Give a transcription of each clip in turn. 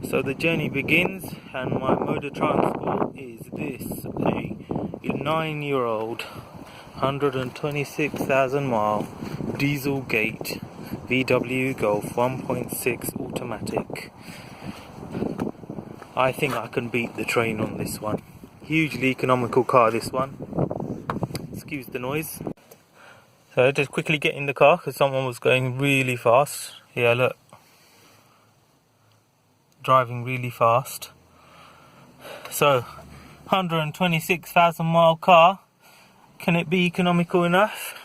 So the journey begins, and my mode of transport is this, a 9-year-old 126,000 mile diesel gate VW Golf 1.6 automatic. I think I can beat the train on this one. Hugely economical car, this one. Excuse the noise. So I just quickly get in the car because someone was going really fast. Yeah, look. Driving really fast. So 126,000 mile car, can it be economical enough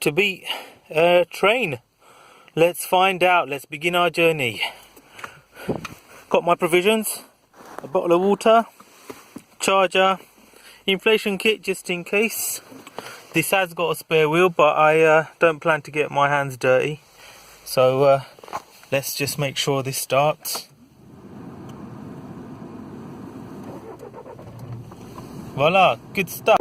to beat a train? Let's find out. Let's begin our journey. Got my provisions, a bottle of water, charger, inflation kit just in case. This has got a spare wheel, but I don't plan to get my hands dirty, so let's just make sure this starts. Voila, good stuff.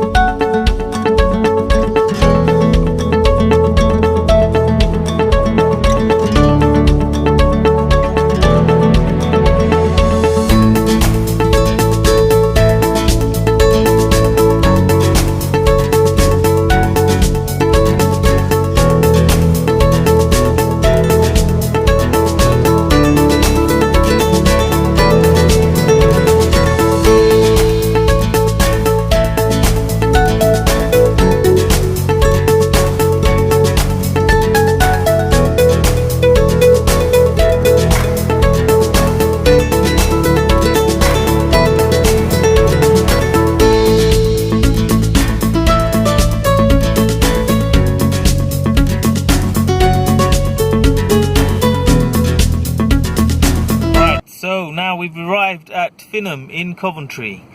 So now we've arrived at Finham in Coventry.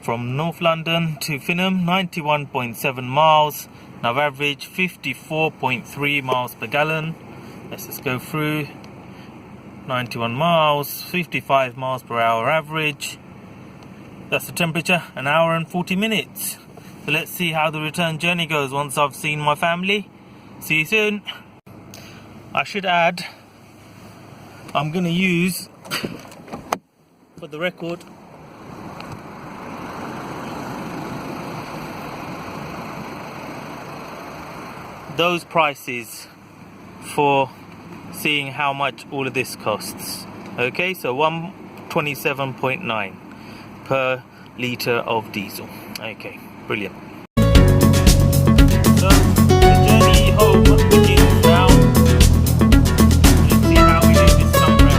From North London to Finham, 91.7 miles. Now I've averaged 54.3 miles per gallon. Let's just go through. 91 miles, 55 miles per hour average. That's the temperature, an hour and 40 minutes. So let's see how the return journey goes once I've seen my family. See you soon. I should add, I'm going to use, for the record, those prices for seeing how much all of this costs. Okay, so 127.9 per litre of diesel. Okay, brilliant. So the journey home begins now. Let's see how we do this time round.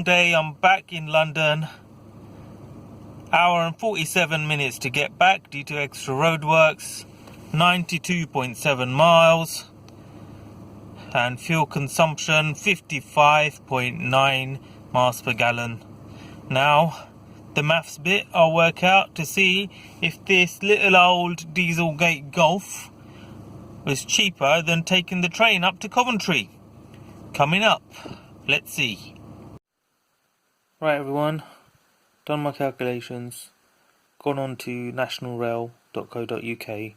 I'm back in London. Hour and 47 minutes to get back due to extra roadworks. 92.7 miles. And fuel consumption 55.9 miles per gallon. Now, the maths bit I'll work out to see if this little old Dieselgate Golf was cheaper than taking the train up to Coventry. Coming up. Let's see. Right everyone, done my calculations, gone on to nationalrail.co.uk to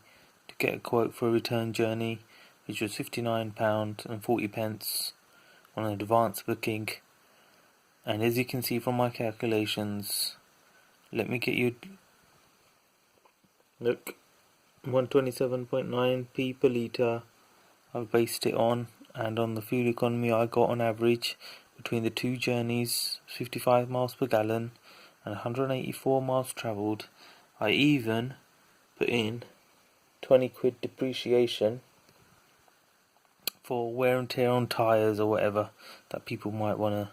get a quote for a return journey, which was £59.40 on an advance booking, and as you can see from my calculations, let me get you, look, 127.9p per litre I've based it on, and on the fuel economy I got on average between the two journeys, 55 miles per gallon and 184 miles travelled. I even put in 20 quid depreciation for wear and tear on tyres or whatever that people might want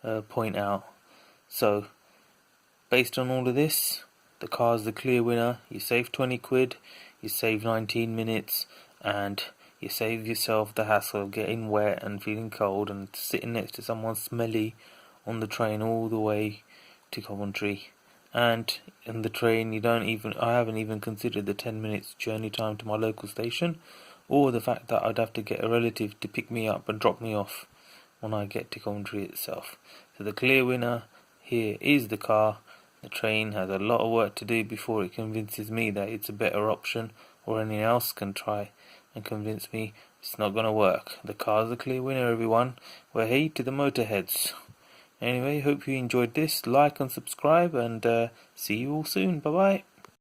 to point out. So, based on all of this, the car's the clear winner. You save 20 quid, you save 19 minutes, and you save yourself the hassle of getting wet and feeling cold and sitting next to someone smelly on the train all the way to Coventry. And in the train, I haven't even considered the 10 minutes journey time to my local station, or the fact that I'd have to get a relative to pick me up and drop me off when I get to Coventry itself. So the clear winner here is the car. The train has a lot of work to do before it convinces me that it's a better option, or anyone else can try and convince me it's not going to work. The car's the clear winner, everyone. Well, hey to the motorheads. Anyway, hope you enjoyed this. Like and subscribe, and see you all soon. Bye bye.